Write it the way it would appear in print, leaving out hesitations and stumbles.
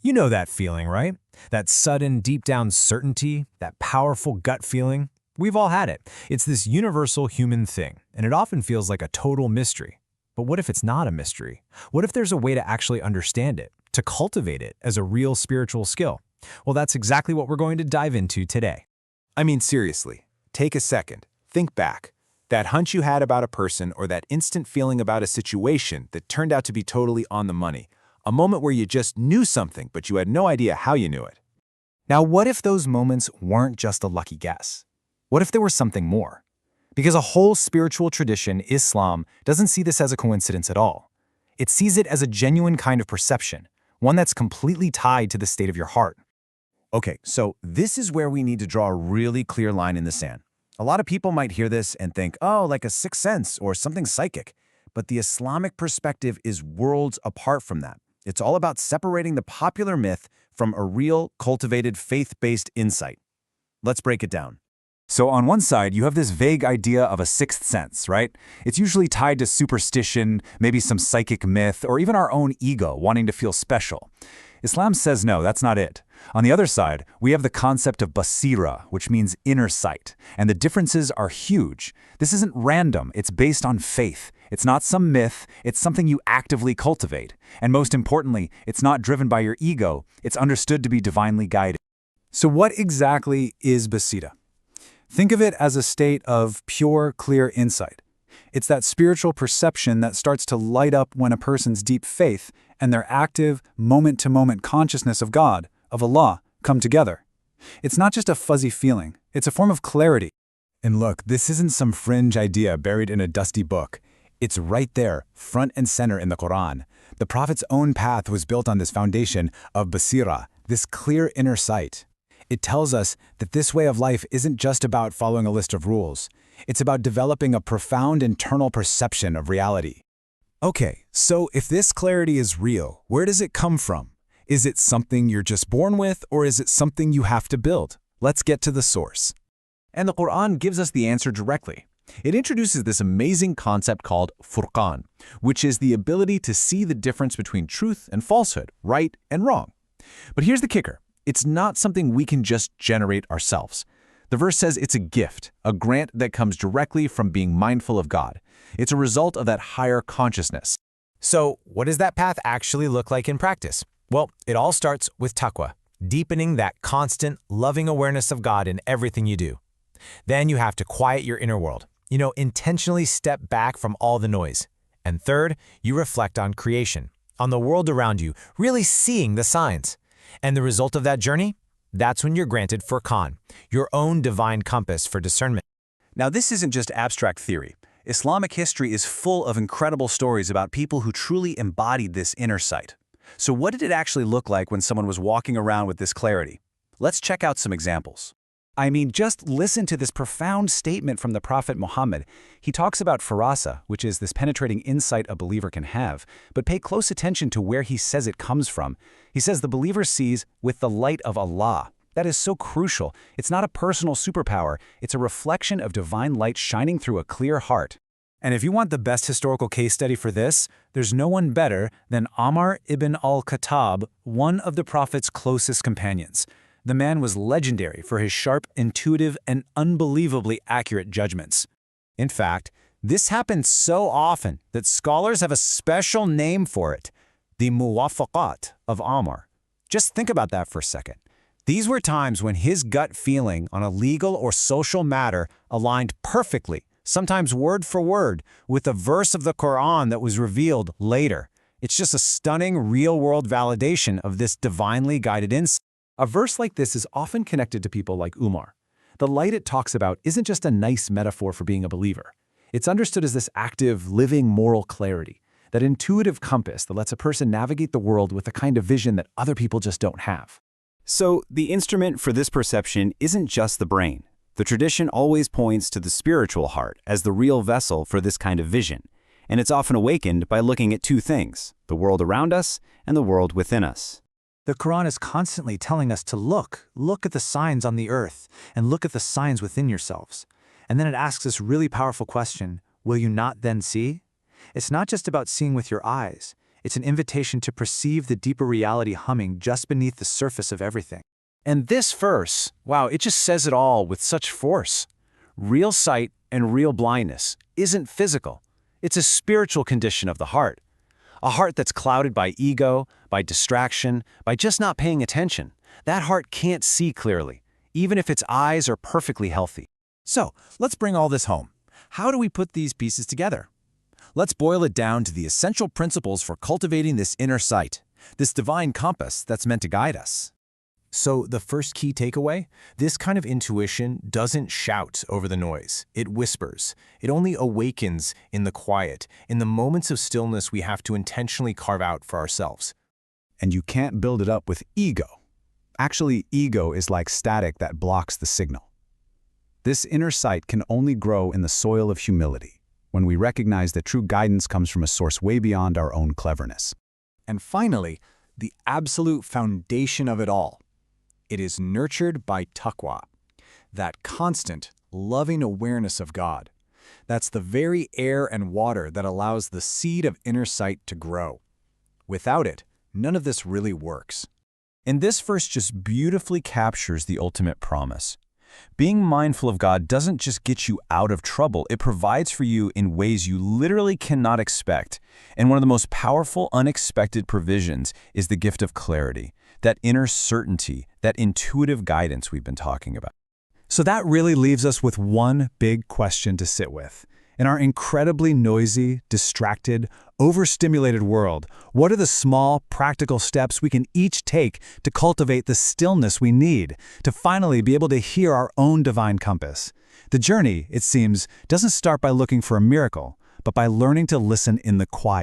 You know that feeling, right? That sudden, deep-down certainty, that powerful gut feeling. We've all had it. It's this universal human thing, and it often feels like a total mystery. But what if it's not a mystery? What if there's a way to actually understand it, to cultivate it as a real spiritual skill? Well, that's exactly what we're going to dive into today. I mean, seriously, take a second. Think back. That hunch you had about a person or that instant feeling about a situation that turned out to be totally on the money. A moment where you just knew something, but you had no idea how you knew it. Now, what if those moments weren't just a lucky guess? What if there was something more? Because a whole spiritual tradition, Islam, doesn't see this as a coincidence at all. It sees it as a genuine kind of perception, one that's completely tied to the state of your heart. Okay, so this is where we need to draw a really clear line in the sand. A lot of people might hear this and think, oh, like a sixth sense or something psychic. But the Islamic perspective is worlds apart from that. It's all about separating the popular myth from a real, cultivated, faith-based insight. Let's break it down. So on one side, you have this vague idea of a sixth sense, right? It's usually tied to superstition, maybe some psychic myth, or even our own ego wanting to feel special. Islam says no, that's not it. On the other side, we have the concept of basira, which means inner sight, and the differences are huge. This isn't random, it's based on faith. It's not some myth, it's something you actively cultivate. And most importantly, it's not driven by your ego, it's understood to be divinely guided. So what exactly is basira? Think of it as a state of pure, clear insight. It's that spiritual perception that starts to light up when a person's deep faith and their active, moment-to-moment consciousness of God, of Allah, come together. It's not just a fuzzy feeling, it's a form of clarity. And look, this isn't some fringe idea buried in a dusty book. It's right there, front and center in the Quran. The Prophet's own path was built on this foundation of basira, this clear inner sight. It tells us that this way of life isn't just about following a list of rules. It's about developing a profound internal perception of reality. Okay, so if this clarity is real, where does it come from? Is it something you're just born with, or is it something you have to build? Let's get to the source. And the Quran gives us the answer directly. It introduces this amazing concept called furqan, which is the ability to see the difference between truth and falsehood, right and wrong. But here's the kicker. It's not something we can just generate ourselves. The verse says it's a gift, a grant that comes directly from being mindful of God. It's a result of that higher consciousness. So, what does that path actually look like in practice? Well, it all starts with taqwa, deepening that constant, loving awareness of God in everything you do. Then you have to quiet your inner world. Intentionally step back from all the noise. And third, you reflect on creation, on the world around you, really seeing the signs. And the result of that journey? That's when you're granted furqan, your own divine compass for discernment. Now, this isn't just abstract theory. Islamic history is full of incredible stories about people who truly embodied this inner sight. So what did it actually look like when someone was walking around with this clarity? Let's check out some examples. I mean, just listen to this profound statement from the Prophet Muhammad. He talks about farasa, which is this penetrating insight a believer can have, but pay close attention to where he says it comes from. He says the believer sees with the light of Allah. That is so crucial. It's not a personal superpower. It's a reflection of divine light shining through a clear heart. And if you want the best historical case study for this, there's no one better than Amr ibn al-Khattab, one of the Prophet's closest companions. The man was legendary for his sharp, intuitive, and unbelievably accurate judgments. In fact, this happened so often that scholars have a special name for it, the muwafaqat of Amr. Just think about that for a second. These were times when his gut feeling on a legal or social matter aligned perfectly, sometimes word for word, with a verse of the Quran that was revealed later. It's just a stunning real-world validation of this divinely guided insight. A verse like this is often connected to people like Umar. The light it talks about isn't just a nice metaphor for being a believer. It's understood as this active, living moral clarity, that intuitive compass that lets a person navigate the world with a kind of vision that other people just don't have. So, the instrument for this perception isn't just the brain. The tradition always points to the spiritual heart as the real vessel for this kind of vision, and it's often awakened by looking at two things: the world around us and the world within us. The Quran is constantly telling us to look at the signs on the earth, and look at the signs within yourselves. And then it asks this really powerful question, will you not then see? It's not just about seeing with your eyes. It's an invitation to perceive the deeper reality humming just beneath the surface of everything. And this verse, wow, it just says it all with such force. Real sight and real blindness isn't physical. It's a spiritual condition of the heart. A heart that's clouded by ego, by distraction, by just not paying attention. That heart can't see clearly, even if its eyes are perfectly healthy. So, let's bring all this home. How do we put these pieces together? Let's boil it down to the essential principles for cultivating this inner sight, this divine compass that's meant to guide us. So the first key takeaway? This kind of intuition doesn't shout over the noise. It whispers. It only awakens in the quiet, in the moments of stillness we have to intentionally carve out for ourselves. And you can't build it up with ego. Actually, ego is like static that blocks the signal. This inner sight can only grow in the soil of humility, when we recognize that true guidance comes from a source way beyond our own cleverness. And finally, the absolute foundation of it all. It is nurtured by taqwa, that constant, loving awareness of God. That's the very air and water that allows the seed of inner sight to grow. Without it, none of this really works. And this verse just beautifully captures the ultimate promise. Being mindful of God doesn't just get you out of trouble, it provides for you in ways you literally cannot expect. And one of the most powerful, unexpected provisions is the gift of clarity, that inner certainty, that intuitive guidance we've been talking about. So that really leaves us with one big question to sit with. In our incredibly noisy, distracted, overstimulated world, what are the small, practical steps we can each take to cultivate the stillness we need to finally be able to hear our own divine compass? The journey, it seems, doesn't start by looking for a miracle, but by learning to listen in the quiet.